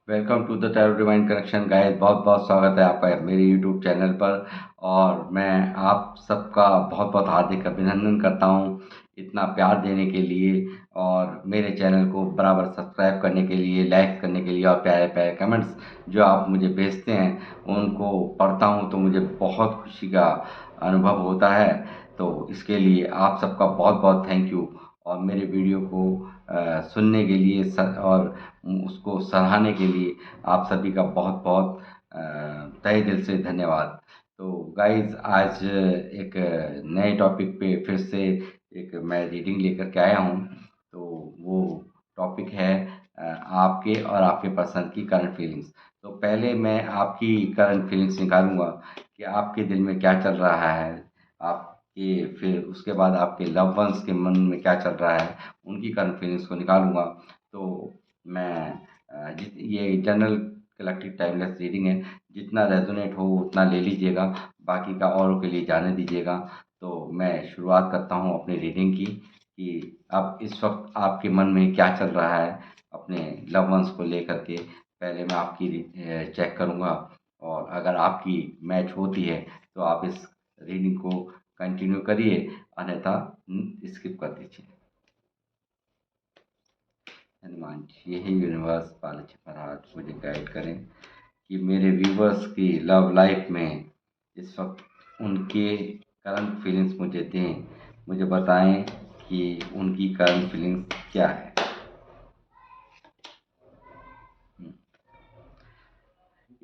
Welcome to the tarot divine connection guys. बहुत बहुत स्वागत है आपका मेरे यूट्यूब चैनल पर। और मैं आप सबका बहुत बहुत हार्दिक अभिनंदन करता हूँ इतना प्यार देने के लिए, और मेरे चैनल को बराबर सब्सक्राइब करने के लिए, लाइक करने के लिए, और प्यारे प्यारे कमेंट्स जो आप मुझे भेजते हैं उनको पढ़ता हूँ तो मुझे बहुत खुशी का अनुभव होता है। तो इसके लिए आप सबका बहुत बहुत थैंक यू। और मेरे वीडियो को सुनने के लिए और उसको सराहने के लिए आप सभी का बहुत बहुत तहे दिल से धन्यवाद। तो गाइस, आज एक नए टॉपिक पे फिर से एक मैं रीडिंग लेकर के आया हूँ। तो वो टॉपिक है आपके और आपके पर्सन की करंट फीलिंग्स। तो पहले मैं आपकी करंट फीलिंग्स निकालूंगा कि आपके दिल में क्या चल रहा है, आपके फिर उसके बाद आपके लव वंस के मन में क्या चल रहा है, उनकी करंट फीलिंग्स को निकालूंगा। तो मैं ये जनरल कलेक्टिव टाइमलेस रीडिंग है, जितना रेजोनेट हो उतना ले लीजिएगा, बाकी का औरों के लिए जाने दीजिएगा। तो मैं शुरुआत करता हूँ अपनी रीडिंग की कि अब इस वक्त आपके मन में क्या चल रहा है अपने लव वंस को लेकर के। पहले मैं आपकी चेक करूँगा, और अगर आपकी मैच होती है तो आप इस रीडिंग को कंटिन्यू करिए, अन्यथा स्किप कर दीजिए। हनुमान जी, यही यूनिवर्स पाल महाराज मुझे गाइड करें कि मेरे व्यूवर्स की लव लाइफ में इस वक्त उनके करंट फीलिंग्स मुझे दें, मुझे बताएं कि उनकी करंट फीलिंग्स क्या है।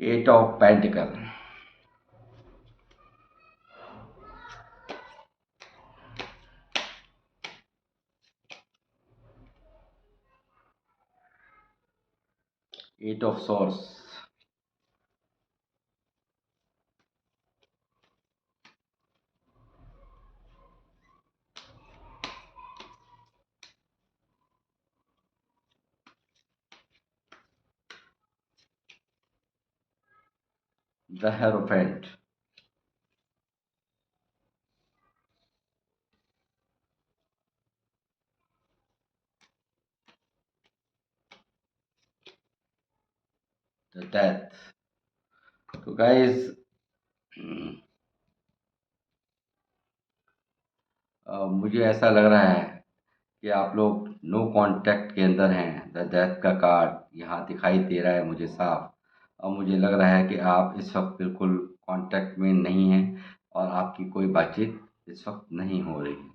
Eight of pentacle, eight of swords, the hierophant, the death. तो गाइस, मुझे ऐसा लग रहा है कि आप लोग नो कांटेक्ट के अंदर हैं। द डेथ का कार्ड यहाँ दिखाई दे रहा है मुझे साफ, और मुझे लग रहा है कि आप इस वक्त बिल्कुल कांटेक्ट में नहीं हैं, और आपकी कोई बातचीत इस वक्त नहीं हो रही है।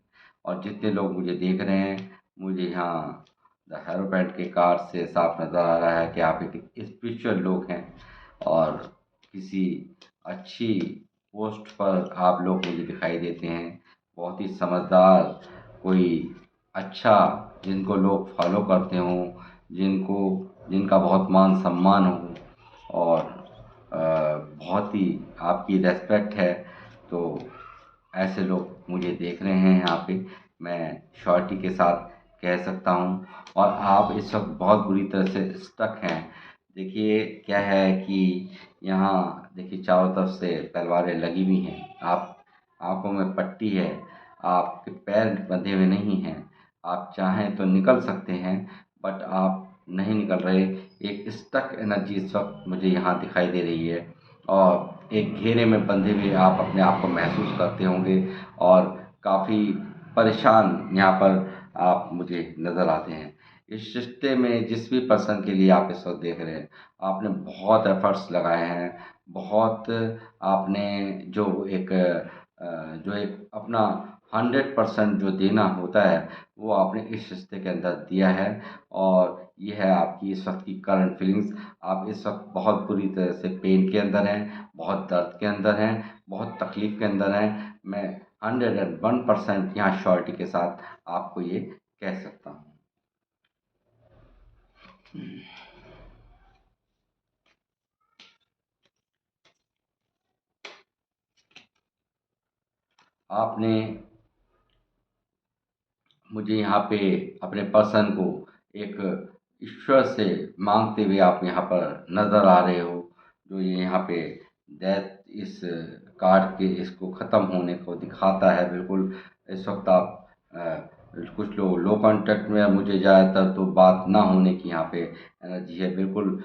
और जितने लोग मुझे देख रहे हैं, मुझे यहाँ द हेरोपैट के कार्ड से साफ नज़र आ रहा है कि आप एक स्पिरिचुअल लोग हैं, और किसी अच्छी पोस्ट पर आप लोग मुझे दिखाई देते हैं। बहुत ही समझदार, कोई अच्छा, जिनको लोग फॉलो करते हों, जिनको जिनका बहुत मान सम्मान हो, और बहुत ही आपकी रेस्पेक्ट है। तो ऐसे लोग मुझे देख रहे हैं यहाँ पे, मैं श्योरिटी के साथ कह सकता हूँ। और आप इस वक्त बहुत बुरी तरह से स्टक हैं। देखिए क्या है कि यहाँ देखिए चारों तरफ से तलवारें लगी हुई हैं, आप आंखों में पट्टी है, आपके पैर बंधे हुए नहीं हैं। आप चाहें तो निकल सकते हैं, बट आप नहीं निकल रहे। एक स्टक एनर्जी इस वक्त मुझे यहाँ दिखाई दे रही है, और एक घेरे में बंधे हुए आप अपने आप को महसूस करते होंगे, और काफ़ी परेशान यहाँ पर आप मुझे नज़र आते हैं। इस रिश्ते में जिस भी पर्सन के लिए आप इस वक्त देख रहे हैं, आपने बहुत एफर्ट्स लगाए हैं, बहुत आपने जो एक अपना 100% जो देना होता है, वो आपने इस रिश्ते के अंदर दिया है। और ये है आपकी इस वक्त की करंट फीलिंग्स। आप इस वक्त बहुत बुरी तरह से पेन के अंदर हैं, बहुत दर्द के अंदर हैं, बहुत तकलीफ़ के अंदर हैं। मैं 101% यहाँ श्योरिटी के साथ आपको ये कह सकता हूँ। आपने मुझे यहाँ पे अपने पर्सन को एक ईश्वर से मांगते हुए आप यहाँ पर नज़र आ रहे हो। जो ये यहाँ पे डेथ इस कार्ड के इसको ख़त्म होने को दिखाता है बिल्कुल। इस वक्त आप कुछ लोग लो कांटेक्ट में, मुझे ज़्यादातर तो बात ना होने की यहाँ पे एनर्जी है, बिल्कुल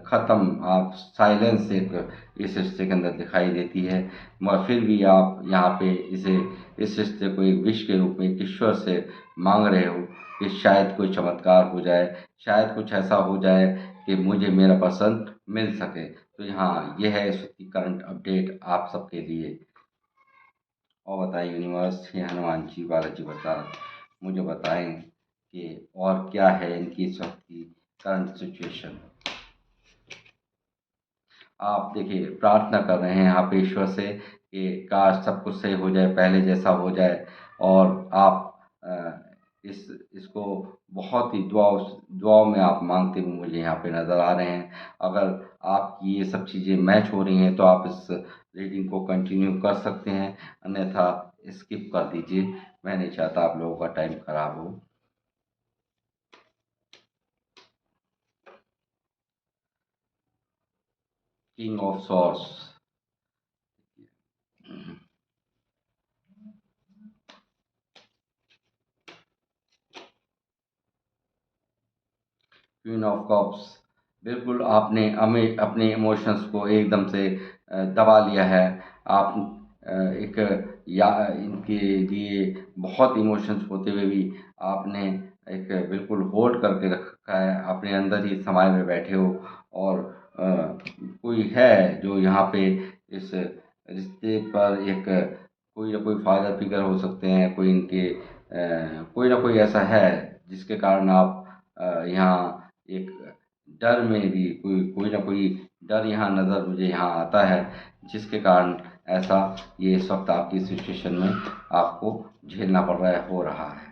ख़त्म। आप साइलेंस एक इस रिश्ते के अंदर दिखाई देती है, मगर फिर भी आप यहाँ पे इसे इस रिश्ते को एक विश के रूप में एक ईश्वर से मांग रहे हो कि शायद कोई चमत्कार हो जाए, शायद कुछ ऐसा हो जाए कि मुझे मेरा पसंद मिल सके। तो यहाँ ये है इस वक्त की करंट अपडेट आप सबके लिए। और बताएं यूनिवर्स, ये हनुमान जी बालाजी प्रसाद मुझे बताएं कि और क्या है इनकी इस वक्त की करंट सिचुएशन। आप देखिए प्रार्थना कर रहे हैं आप ईश्वर से कि काश सब कुछ सही हो जाए, पहले जैसा हो जाए। और आप इसको बहुत ही दुआओं में आप मांगते हुए मुझे यहाँ पे नज़र आ रहे हैं। अगर आपकी ये सब चीज़ें मैच हो रही हैं तो आप इस रीडिंग को कंटिन्यू कर सकते हैं, अन्यथा स्किप कर दीजिए। मैं नहीं चाहता आप लोगों का टाइम खराब हो। King of swords, queen of cups, बिल्कुल आपने हमें अपने इमोशंस को एकदम से दबा लिया है। आप एक या इनके लिए बहुत इमोशंस होते हुए भी आपने एक बिल्कुल होल्ड करके रखा है, अपने अंदर ही समाये में बैठे हो। और कोई है जो यहाँ पे इस रिश्ते पर एक कोई ना कोई फादर फिगर हो सकते हैं, कोई इनके कोई ना कोई ऐसा है जिसके कारण आप यहाँ एक डर में भी कोई कोई ना कोई डर यहाँ नज़र मुझे यहाँ आता है, जिसके कारण ऐसा ये इस वक्त आपकी सिचुएशन में आपको झेलना पड़ रहा है, हो रहा है।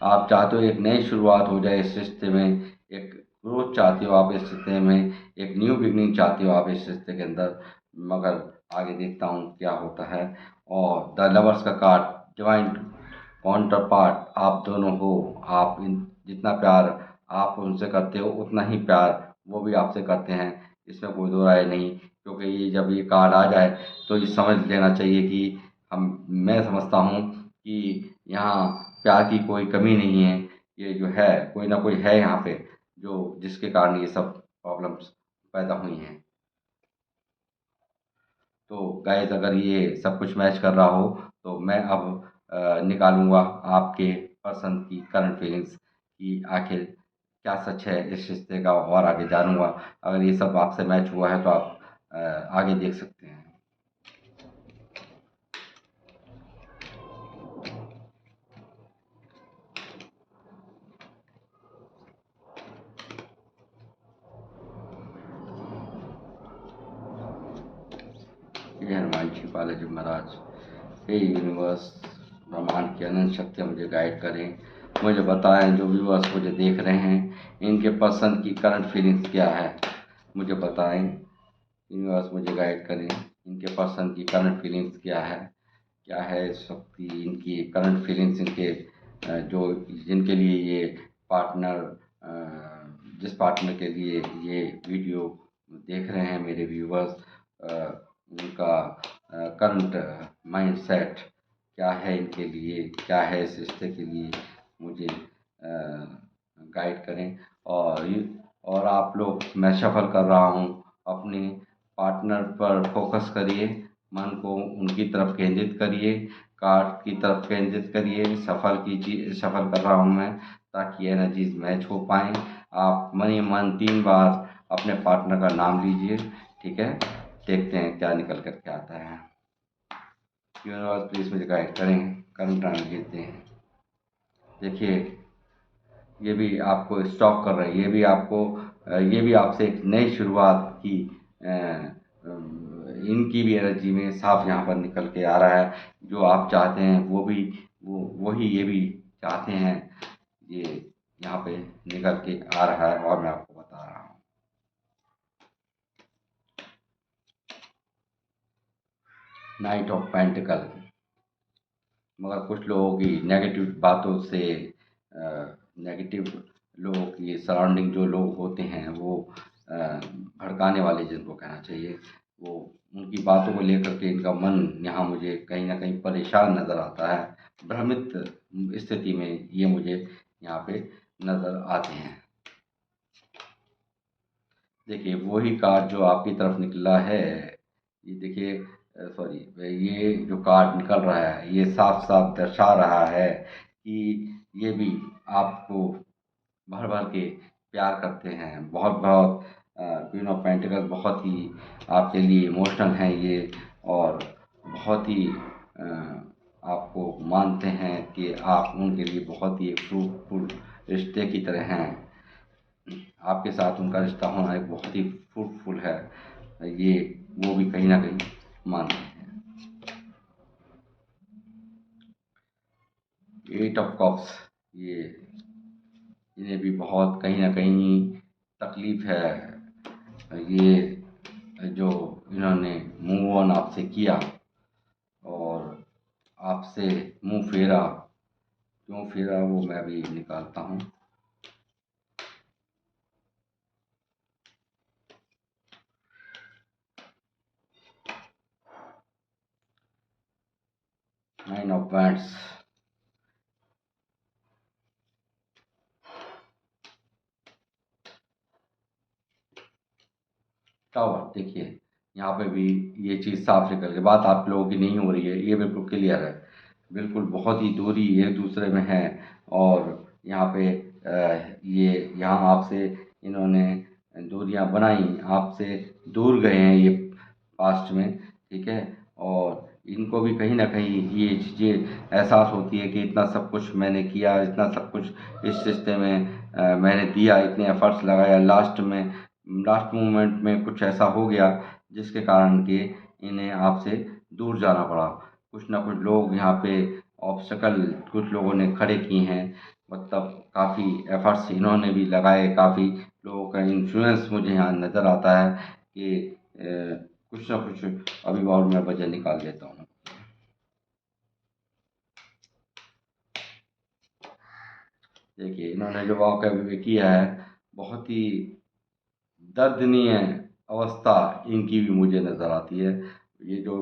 आप चाहते हो एक नई शुरुआत हो जाए इस रिश्ते में, एक ग्रोथ चाहते हो आप इस रिश्ते में, एक न्यू बिगनिंग चाहते हो आप इस रिश्ते के अंदर। मगर आगे देखता हूँ क्या होता है। और द लवर्स का कार्ड, डिवाइन काउंटर पार्ट आप दोनों हो। आप इन जितना प्यार आप उनसे करते हो उतना ही प्यार वो भी आपसे करते हैं, इसमें कोई दो राय नहीं। क्योंकि ये जब ये कार्ड आ जाए तो ये समझ लेना चाहिए कि हम मैं समझता हूँ कि यहाँ प्यार की कोई कमी नहीं है। ये जो है कोई ना कोई है यहाँ पे जो जिसके कारण ये सब प्रॉब्लम्स पैदा हुई हैं। तो गाइस अगर ये सब कुछ मैच कर रहा हो तो मैं अब निकालूंगा आपके पर्सन की करंट फीलिंग्स कि आखिर क्या सच है इस रिश्ते का, और आगे जानूंगा। अगर ये सब आपसे मैच हुआ है तो आप आगे देख सकते हैं। ये हनुमान जी बालाजी महाराज, हे यूनिवर्स, ब्रह्मांड की अनंत शक्तियाँ मुझे गाइड करें, मुझे बताएं जो व्यूअर्स मुझे देख रहे हैं इनके पर्सन की करंट फीलिंग्स क्या है। मुझे बताएं यूनिवर्स, मुझे गाइड करें इनके पर्सन की करंट फीलिंग्स क्या है इस वक्त की इनकी करंट फीलिंग्स, इनके जो जिनके लिए ये पार्टनर जिस पार्टनर के लिए ये वीडियो देख रहे हैं मेरे व्यूवर्स, उनका करंट माइंडसेट क्या है इनके लिए, क्या है इस रिश्ते के लिए, मुझे गाइड करें। और आप लोग, मैं शफल कर रहा हूँ, अपने पार्टनर पर फोकस करिए, मन को उनकी तरफ केंद्रित करिए, कार्ड की तरफ केंद्रित करिए, सफल कर रहा हूँ मैं ताकि एनर्जीज मैच हो पाएँ। आप मन ही मन 3 बार अपने पार्टनर का नाम लीजिए, ठीक है। देखते हैं क्या निकल कर के आता है। यूनिवर्स प्लीज़ मुझे गाइड करें, करंट भेजते हैं। देखिए ये भी आपको स्टॉप कर रहे हैं, ये भी आपसे एक नई शुरुआत की इनकी भी एनर्जी में साफ यहाँ पर निकल के आ रहा है। जो आप चाहते हैं वो वही ये भी चाहते हैं। ये यहाँ पे निकल के आ रहा है और मैं आपको बता रहा हूँ। नाइट ऑफ पेंटिकल, मगर कुछ लोगों की नेगेटिव बातों से नेगेटिव लोगों की सराउंडिंग जो लोग होते हैं वो भड़काने वाले, जिनको कहना चाहिए, वो उनकी बातों को लेकर के इनका मन यहाँ मुझे कहीं न कहीं परेशान नज़र आता है। भ्रमित स्थिति में ये मुझे यहाँ पे नज़र आते हैं। देखिए वही कार्ड जो आपकी तरफ निकला है, ये देखिए सॉरी, ये जो कार्ड निकल रहा है ये साफ-साफ दर्शा रहा है कि ये भी आपको भर-भर के प्यार करते हैं। बहुत-बहुत क्वीन ऑफ पेंटिकल्स बहुत ही आपके लिए इमोशनल हैं ये, और बहुत ही आपको मानते हैं कि आप उनके लिए बहुत ही फ्रूटफुल रिश्ते की तरह हैं। आपके साथ उनका रिश्ता होना एक बहुत ही फ्रूटफुल है, ये वो भी कहीं न कहीं मानते हैं। एट ऑफ कप्स, ये इन्हें भी बहुत कहीं न कहीं तकलीफ़ है। ये जो इन्होंने मूव ऑन आपसे किया और आपसे मुँह फेरा, क्यों फेरा वो मैं भी निकालता हूँ। नाइन ऑफ वैंड्स, टावर, देखिए यहाँ पे भी ये चीज़ साफ निकल के बात आप लोगों की नहीं हो रही है, ये बिल्कुल क्लियर है। बिल्कुल बहुत ही दूरी एक दूसरे में है, और यहाँ पे ये यहाँ आपसे इन्होंने दूरियां बनाई, आपसे दूर गए हैं ये पास्ट में, ठीक है। और इनको भी कहीं ना कहीं ये चीज़ें एहसास होती है कि इतना सब कुछ मैंने किया, इतना सब कुछ इस रिश्ते में मैंने दिया, इतने एफर्ट्स लगाया, लास्ट मोमेंट में कुछ ऐसा हो गया जिसके कारण कि इन्हें आपसे दूर जाना पड़ा। कुछ ना कुछ लोग यहाँ पे ऑब्स्टेकल कुछ लोगों ने खड़े किए हैं, मतलब काफ़ी एफर्ट्स इन्होंने भी लगाए, काफ़ी लोगों का इन्फ्लुएंस मुझे यहाँ नज़र आता है कि कुछ ना कुछ। अभी और मैं वजह निकाल लेता हूँ। देखिए इन्होंने जो वाक़या किया है, बहुत ही दर्दनीय अवस्था इनकी भी मुझे नज़र आती है। ये जो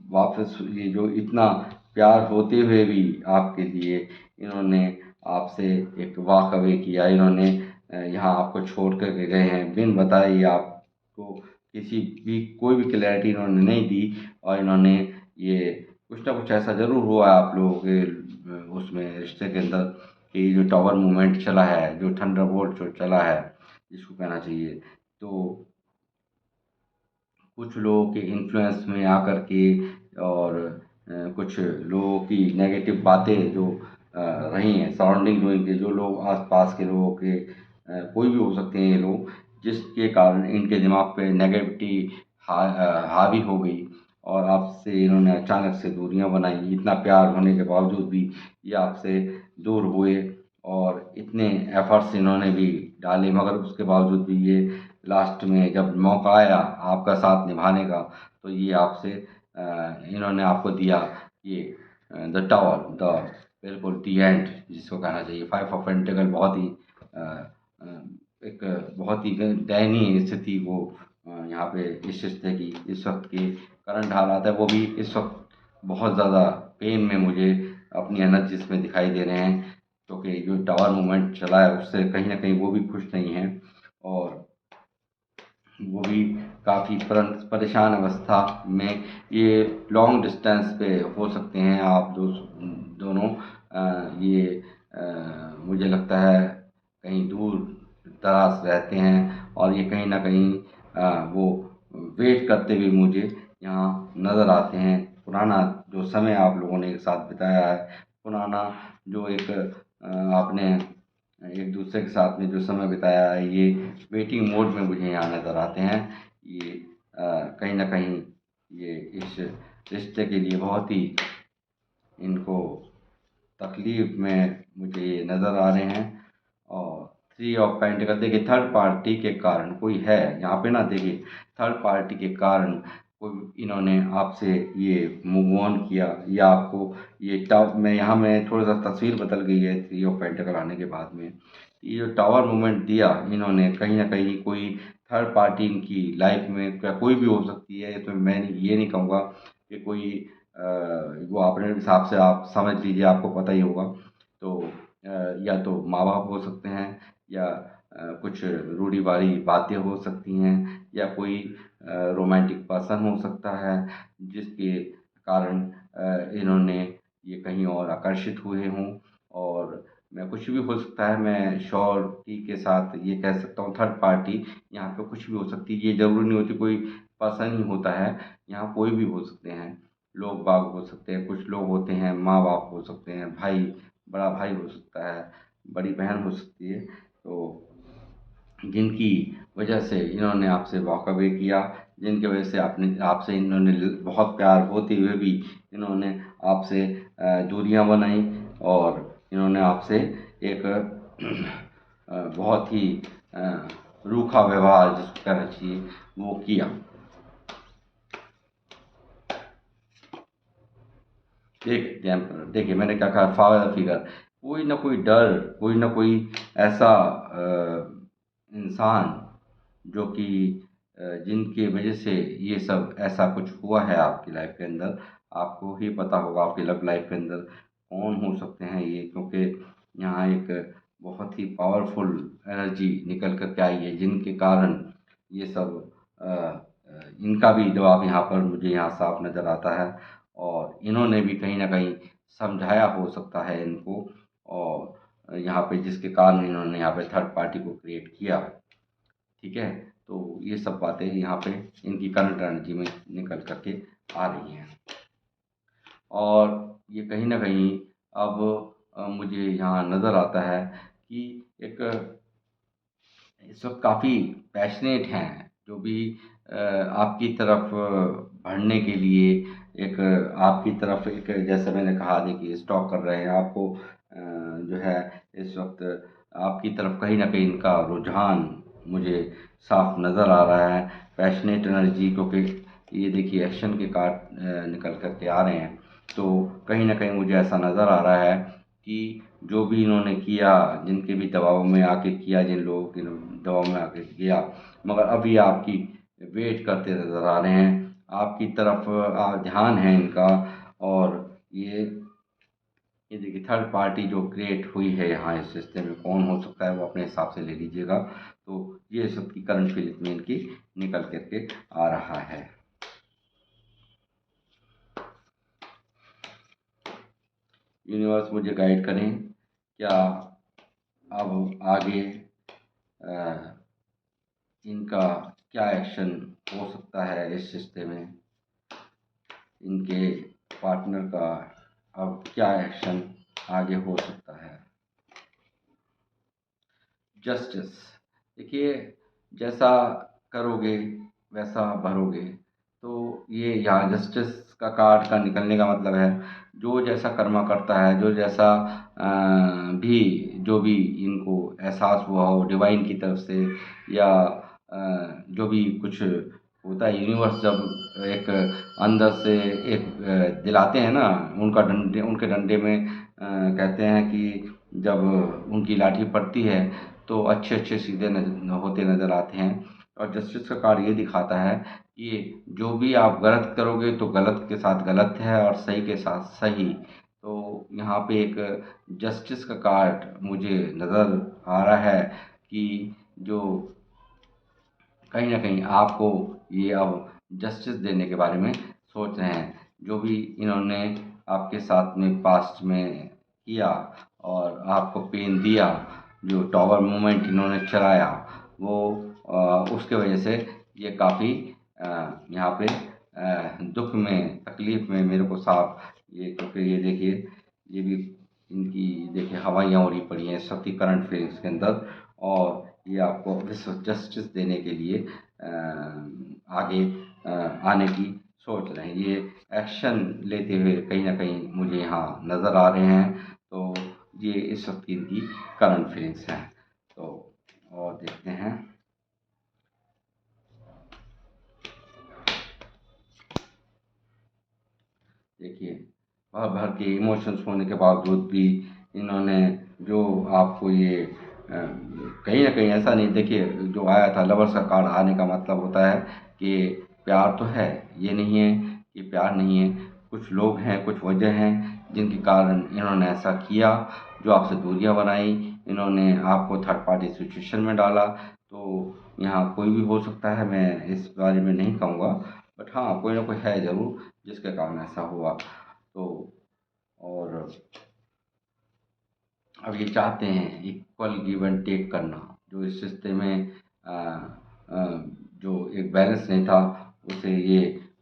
वापस ये जो इतना प्यार होते हुए भी आपके लिए इन्होंने आपसे एक वॉक अवे किया, इन्होंने यहाँ आपको छोड़ कर के गए हैं बिन बताए ही, आपको किसी भी कोई भी क्लैरिटी इन्होंने नहीं दी, और इन्होंने ये कुछ ना कुछ ऐसा ज़रूर हुआ है आप लोगों के उसमें रिश्ते के अंदर कि जो टावर मूवमेंट चला है, जो थंडरबोल्ट जो चला है जिसको कहना चाहिए, तो कुछ लोगों के इन्फ्लुएंस में आकर के, और कुछ लोगों की नेगेटिव बातें जो रही हैं सराउंडिंग में के जो लोग आसपास के लोगों के, कोई भी हो सकते हैं ये लोग, जिसके कारण इनके दिमाग पे नेगेटिविटी हावी हो गई, और आपसे इन्होंने अचानक से दूरियां बनाई। इतना प्यार होने के बावजूद भी ये आपसे दूर हुए, और इतने एफर्ट्स इन्होंने भी डाले, मगर उसके बावजूद भी ये लास्ट में जब मौका आया आपका साथ निभाने का, तो ये आपसे इन्होंने आपको दिया ये द टावर, द बिल्कुल दी एंड जिसको कहना चाहिए। फाइव ऑफ पेंटिकल बहुत ही अ, अ, एक बहुत ही दयनीय स्थिति को यहाँ पे इस रिश्ते की इस वक्त की करंट हालात है, वो भी इस वक्त बहुत ज़्यादा पेन में मुझे अपनी एनर्जी में दिखाई दे रहे हैं, क्योंकि जो टावर मूवमेंट चला है उससे कहीं ना कहीं वो भी खुश नहीं है, और वो भी काफ़ी परेशान अवस्था में। ये लॉन्ग डिस्टेंस पे हो सकते हैं आप दोनों। ये मुझे लगता है कहीं दूर दराज रहते हैं, और ये कहीं ना कहीं वो वेट करते हुए मुझे यहाँ नज़र आते हैं। पुराना जो समय आप लोगों ने एक साथ बिताया है, पुराना जो एक आपने एक दूसरे के साथ में जो समय बिताया है, ये वेटिंग मोड में मुझे यहाँ नज़र आते हैं। ये कहीं न कहीं ये इस रिश्ते के लिए बहुत ही इनको तकलीफ़ में मुझे ये नज़र आ रहे हैं। और थ्री ऑफ पेंटिकल, देखिए थर्ड पार्टी के कारण कोई है यहाँ पे ना, देखिए थर्ड पार्टी के कारण कोई इन्होंने आपसे ये मूव ऑन किया, या आपको ये टॉप में यहाँ में थोड़ा सा तस्वीर बदल गई है थ्री ऑफ पेंटिकल आने के बाद में। ये जो टावर मूवमेंट दिया इन्होंने, कहीं ना कहीं कोई थर्ड पार्टी इनकी लाइफ में क्या कोई भी हो सकती है, तो मैं ये नहीं कहूँगा कि कोई वो अपने हिसाब से आप समझ लीजिए, आपको पता ही होगा। तो या तो माँ बाप हो सकते हैं, या कुछ रूढ़िवादी बातें हो सकती हैं, या कोई रोमांटिक पर्सन हो सकता है जिसके कारण इन्होंने ये कहीं और आकर्षित हुए हों। और मैं कुछ भी हो सकता है, मैं श्योरिटी के साथ ये कह सकता हूँ, थर्ड पार्टी यहाँ पे कुछ भी हो सकती है। ये ज़रूरी नहीं होती कोई पर्सन ही होता है, यहाँ कोई भी हो सकते हैं, लोग बाग हो सकते हैं, कुछ लोग होते हैं माँ बाप हो सकते हैं, भाई, बड़ा भाई हो सकता है, बड़ी बहन हो सकती है। तो जिनकी वजह से इन्होंने आपसे वॉक अवे किया, जिनकी वजह से आपसे इन्होंने बहुत प्यार होते हुए भी इन्होंने आपसे दूरियां बनाई, और इन्होंने आपसे एक बहुत ही अ, रूखा व्यवहार जिसको कहना चाहिए वो किया। देखिए मैंने क्या कहा, फादर फिगर, कोई ना कोई डर, कोई ना कोई ऐसा इंसान जो कि जिनकी वजह से ये सब ऐसा कुछ हुआ है आपकी लाइफ के अंदर। आपको ही पता होगा आपकी लव लाइफ के अंदर कौन हो सकते हैं ये, क्योंकि यहाँ एक बहुत ही पावरफुल एनर्जी निकल कर के आई है, जिनके कारण ये सब इनका भी दबाव यहाँ पर मुझे यहाँ साफ नज़र आता है। और इन्होंने भी कहीं ना कहीं समझाया हो सकता है इनको, और यहाँ पे जिसके कारण इन्होंने यहाँ पे थर्ड पार्टी को क्रिएट किया। ठीक है, तो ये सब बातें यहाँ पे इनकी करंट एनर्जी में निकल करके आ रही हैं। और ये कहीं ना कहीं अब मुझे यहाँ नज़र आता है कि एक इस वक्त काफ़ी पैशनेट हैं, जो भी आपकी तरफ बढ़ने के लिए, एक आपकी तरफ, एक जैसे मैंने कहा देखिए स्टॉक कर रहे हैं आपको, जो है इस वक्त आपकी तरफ कहीं ना कहीं इनका रुझान मुझे साफ नज़र आ रहा है। पैशनेट एनर्जी, क्योंकि ये देखिए एक्शन के कार्ड निकल करके आ रहे हैं, तो कहीं ना कहीं मुझे ऐसा नज़र आ रहा है कि जो भी इन्होंने किया, जिनके भी दबाव में आके किया, जिन लोगों के दबाव में आके किया, मगर अभी आपकी वेट करते नज़र आ रहे हैं, आपकी तरफ ध्यान है इनका। और ये देखिए थर्ड पार्टी जो क्रिएट हुई है यहाँ इस रिश्ते में, कौन हो सकता है वो अपने हिसाब से ले लीजिएगा। तो ये सबकी करंट फीलिंग में इनकी निकल करके आ रहा है। यूनिवर्स मुझे गाइड करें, क्या अब आगे इनका क्या एक्शन हो सकता है इस रिश्ते में, इनके पार्टनर का अब क्या एक्शन आगे हो सकता है। जस्टिस, देखिए जैसा करोगे वैसा भरोगे, तो ये यहाँ जस्टिस का कार्ड का निकलने का मतलब है, जो जैसा कर्मा करता है, जो जैसा भी, जो भी इनको एहसास हुआ हो डिवाइन की तरफ से, या जो भी कुछ होता है, यूनिवर्स जब एक अंदर से एक दिलाते हैं ना, उनके डंडे में कहते हैं कि जब उनकी लाठी पड़ती है तो अच्छे अच्छे सीधे होते नज़र आते हैं। और जस्टिस का कार्ड ये दिखाता है कि जो भी आप गलत करोगे तो गलत के साथ गलत है, और सही के साथ सही। तो यहाँ पे एक जस्टिस का कार्ड मुझे नज़र आ रहा है कि जो कहीं ना कहीं आपको ये अब जस्टिस देने के बारे में सोच रहे हैं। जो भी इन्होंने आपके साथ में पास्ट में किया और आपको पेन दिया, जो टॉवर मूवमेंट इन्होंने चलाया, वो उसके वजह से ये काफ़ी यहाँ पे दुख में, तकलीफ में मेरे को साफ, ये क्योंकि ये देखिए, ये भी इनकी देखिए हवाइयाँ उड़ी पड़ी हैं शक्ति करंट फेज के अंदर। और ये आपको विश्व जस्टिस देने के लिए आगे आने की सोच रहे हैं, ये एक्शन लेते हुए कहीं ना कहीं मुझे यहाँ नज़र आ रहे हैं। तो ये इस वक्त की इनकी करंट फीलिंग्स हैं। तो और देखते हैं, देखिए भर भर के इमोशंस होने के बावजूद भी इन्होंने जो आपको ये कहीं ना कहीं ऐसा नहीं, देखिए जो आया था लवर्स का कार्ड आने का मतलब होता है कि प्यार तो है, ये नहीं है कि प्यार नहीं है। कुछ लोग हैं, कुछ वजह हैं जिनके कारण इन्होंने ऐसा किया, जो आपसे दूरियां बनाई, इन्होंने आपको थर्ड पार्टी सिचुएशन में डाला। तो यहाँ कोई भी हो सकता है, मैं इस बारे में नहीं कहूँगा, बट हाँ कोई ना कोई है ज़रूर जिसके कारण ऐसा हुआ। तो और अब ये चाहते हैं इक्वल गिव एंड टेक करना, जो इस रिश्ते में आ, आ, जो एक बैलेंस नहीं था उसे ये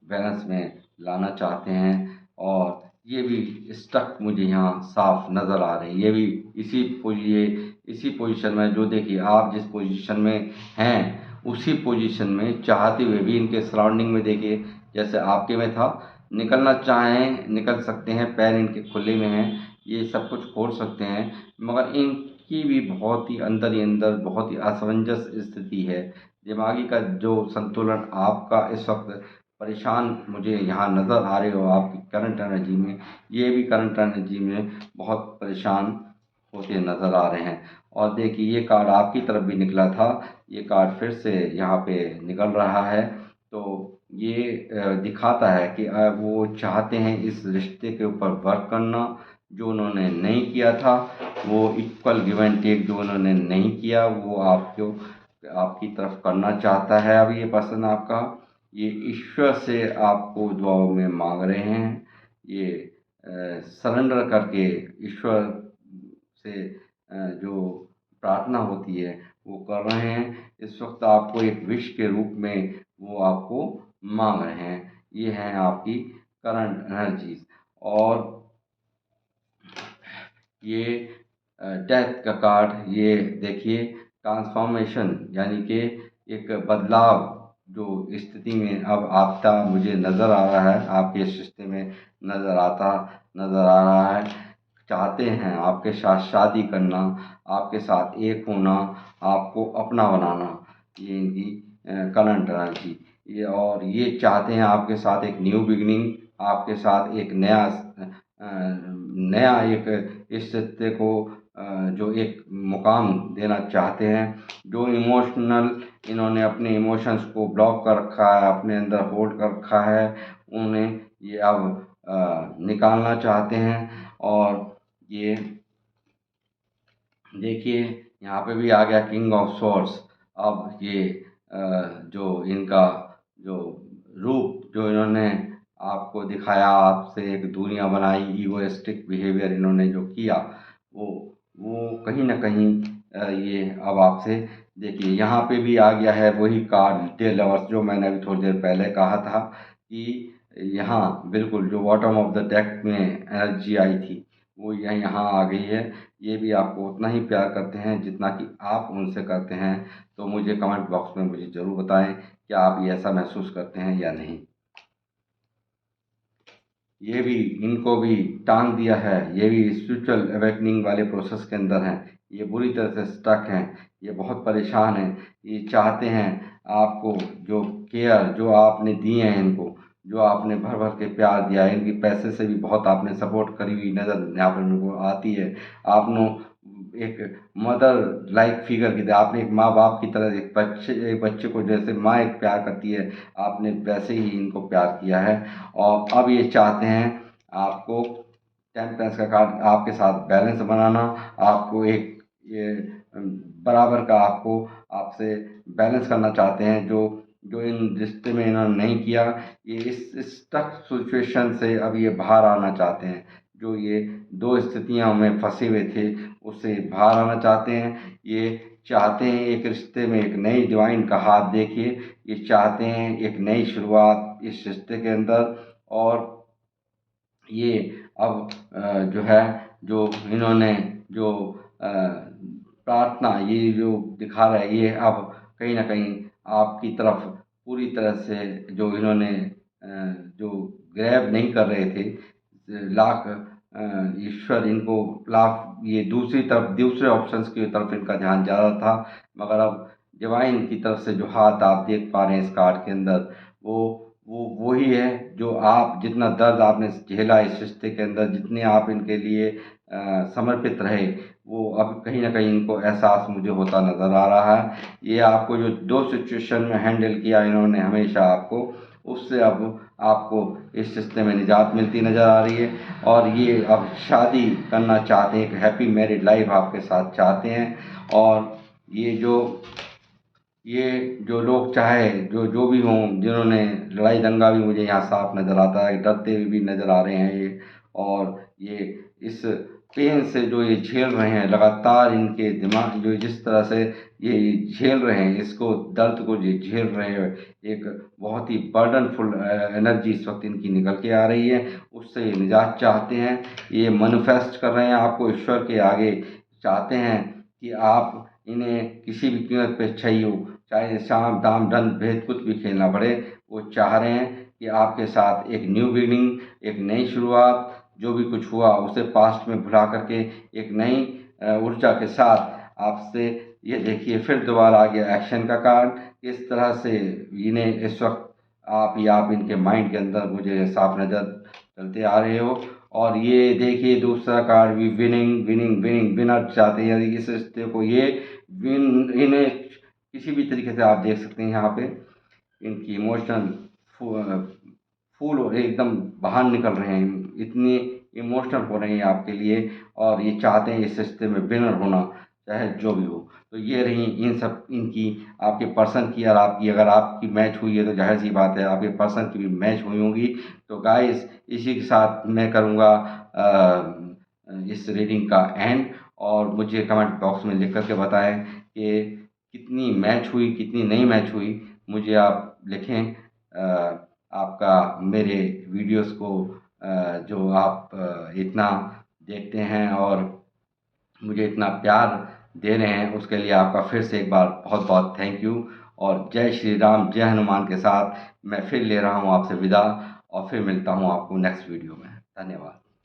बैलेंस में लाना चाहते हैं। और ये भी स्टक मुझे यहाँ साफ नज़र आ रही है, ये भी इसी पोजीशन में, जो देखिए आप जिस पोजीशन में हैं उसी पोजीशन में चाहते हुए भी इनके सराउंडिंग में देखिए, जैसे आपके में था, निकलना चाहें निकल सकते हैं, पैर इनके खुले में हैं, ये सब कुछ खोल सकते हैं, मगर इनकी भी बहुत ही अंदर ही अंदर बहुत ही असमंजस स्थिति है। दिमागी का जो संतुलन आपका इस वक्त परेशान मुझे यहाँ नज़र आ रहे हो आपकी करंट एनर्जी में, ये भी करंट एनर्जी में बहुत परेशान होते नज़र आ रहे हैं। और देखिए ये कार्ड आपकी तरफ भी निकला था, ये कार्ड फिर से यहाँ पे निकल रहा है। तो ये दिखाता है कि वो चाहते हैं इस रिश्ते के ऊपर वर्क करना, जो उन्होंने नहीं किया था, वो इक्वल गिव एंड टेक जो उन्होंने नहीं किया वो आपको आपकी तरफ करना चाहता है। अब ये पर्सन आपका, ये ईश्वर से आपको दुआओं में मांग रहे हैं, ये सरेंडर करके ईश्वर से जो प्रार्थना होती है वो कर रहे हैं। इस वक्त आपको एक विश के रूप में वो आपको मांग रहे हैं। ये हैं आपकी करंट एनर्जीज। और ये डेथ का कार्ड, ये देखिए ट्रांसफॉर्मेशन, यानी कि एक बदलाव जो स्थिति में अब आपका मुझे नज़र आ रहा है, आपके इस रिश्ते में नज़र आ रहा है। चाहते हैं आपके साथ शादी करना, आपके साथ एक होना, आपको अपना बनाना, ये इनकी करंट एनर्जी। ये और ये चाहते हैं आपके साथ एक न्यू बिगिनिंग, आपके साथ एक नया एक इस रिश्ते को जो एक मुकाम देना चाहते हैं। जो इमोशनल इन्होंने अपने इमोशंस को ब्लॉक कर रखा है, अपने अंदर होल्ड कर रखा है, उन्हें ये अब निकालना चाहते हैं। और ये देखिए यहाँ पे भी आ गया किंग ऑफ स्वॉर्ड्स। अब ये जो इनका जो रूप जो इन्होंने आपको दिखाया, आपसे एक दूरियां बनाई, ईगोइस्टिक बिहेवियर इन्होंने जो किया, वो वो कहीं ना कहीं ये अब आपसे देखिए यहाँ पे भी आ गया है वही कार्ड डे लवर्स, जो मैंने अभी थोड़ी देर पहले कहा था कि यहाँ बिल्कुल जो बॉटम ऑफ द डेक में एनर्जी आई थी वो यहाँ आ गई है। ये भी आपको उतना ही प्यार करते हैं जितना कि आप उनसे करते हैं। तो मुझे कमेंट बॉक्स में मुझे ज़रूर बताएं कि आप ये ऐसा महसूस करते हैं या नहीं। ये भी इनको भी टांग दिया है, ये भी स्पिरिचुअल अवेकनिंग वाले प्रोसेस के अंदर हैं, ये बुरी तरह से स्टक हैं, ये बहुत परेशान हैं। ये चाहते हैं आपको जो केयर जो आपने दिए हैं इनको, जो आपने भर भर के प्यार दिया है, इनकी पैसे से भी बहुत आपने सपोर्ट करी हुई नज़र यहाँ पर इनको आती है। आपने एक मदर लाइक फिगर की तरह, आपने एक माँ बाप की तरह एक बच्चे को जैसे माँ एक प्यार करती है, आपने वैसे ही इनको प्यार किया है। और अब ये चाहते हैं आपको टेम्परेंस का कार्ड आपके साथ बैलेंस बनाना, आपको एक ये बराबर का आपको आपसे बैलेंस करना चाहते हैं, जो जो इन रिश्ते में इन्होंने नहीं किया। ये इस स्टक सिचुएशन से अब ये बाहर आना चाहते हैं, जो ये दो स्थितियों में फंसे हुए थे उससे बाहर आना चाहते हैं। ये चाहते हैं एक रिश्ते में एक नई डिवाइन का हाथ देखिए, ये चाहते हैं एक नई शुरुआत इस रिश्ते के अंदर। और ये अब जो है जो इन्होंने जो प्रार्थना ये जो दिखा रहा है, ये अब कहीं ना कहीं आपकी तरफ पूरी तरह से जो इन्होंने जो ग्रैब नहीं कर रहे थे, लाख ईश्वर इनको लाख ये दूसरी तरफ दूसरे ऑप्शंस की तरफ इनका ध्यान ज़्यादा था। मगर अब डिवाइन की तरफ से जो हाथ आप देख पा रहे हैं इस कार्ड के अंदर, वो वो वही है, जो आप जितना दर्द आपने झेला इस रिश्ते के अंदर, जितने आप इनके लिए समर्पित रहे, वो अब कहीं न कहीं इनको एहसास मुझे होता नज़र आ रहा है। ये आपको जो 2 सिचुएशन में हैंडल किया इन्होंने हमेशा आपको, उससे अब आपको इस रिश्ते में निजात मिलती नज़र आ रही है और ये अब शादी करना चाहते हैं, एक हैप्पी मैरिड लाइफ़ आपके साथ चाहते हैं। और ये जो लोग चाहे जो भी हों, जिन्होंने लड़ाई दंगा भी मुझे यहाँ साफ नज़र आता है, डरते हुए भी नज़र आ रहे हैं ये। और ये इस पेन से जो ये झेल रहे हैं लगातार, इनके दिमाग जो जिस तरह से ये झेल रहे हैं, इसको दर्द को ये झेल रहे हैं, एक बहुत ही बर्डनफुल एनर्जी इस वक्त इनकी निकल के आ रही है, उससे ये निजात चाहते हैं। ये मैनिफेस्ट कर रहे हैं आपको ईश्वर के आगे, चाहते हैं कि आप इन्हें किसी भी कीमत पे चाहिए, चाहे साम दाम दंड भेद कुछ भी खेलना पड़े, वो चाह रहे हैं कि आपके साथ एक न्यू बिगिनिंग, एक नई शुरुआत, जो भी कुछ हुआ उसे पास्ट में भुला करके एक नई ऊर्जा के साथ आपसे, ये देखिए फिर दोबारा आ गया एक्शन का कार्ड। किस तरह से इन्हें इस वक्त आप इनके माइंड के अंदर मुझे साफ नज़र चलते आ रहे हो। और ये देखिए दूसरा कार्ड भी विनिंग विनिंग विनिंग, विनर चाहते हैं, यानी इस रिश्ते को ये विन, इन्हें किसी भी तरीके से आप देख सकते हैं यहाँ पे इनकी इमोशनल फूल हो एकदम बाहर निकल रहे हैं, इतनी इमोशनल हो रहे हैं आपके लिए। और ये चाहते हैं इस रिश्ते में विनर होना, चाहे जो भी हो। तो ये रही इन सब इनकी आपके पर्सन की, और आपकी अगर आपकी मैच हुई है तो जाहिर सी बात है आपके पर्सन की भी मैच हुई होंगी। तो गाइस इसी के साथ मैं करूँगा इस रीडिंग का एंड। और मुझे कमेंट बॉक्स में लिख कर के बताएं कि कितनी मैच हुई, कितनी नहीं मैच हुई, मुझे आप लिखें। आपका मेरे वीडियोस को जो आप इतना देखते हैं और मुझे इतना प्यार दे रहे हैं, उसके लिए आपका फिर से एक बार बहुत बहुत थैंक यू। और जय श्री राम, जय हनुमान के साथ मैं फिर ले रहा हूँ आपसे विदा, और फिर मिलता हूँ आपको नेक्स्ट वीडियो में। धन्यवाद।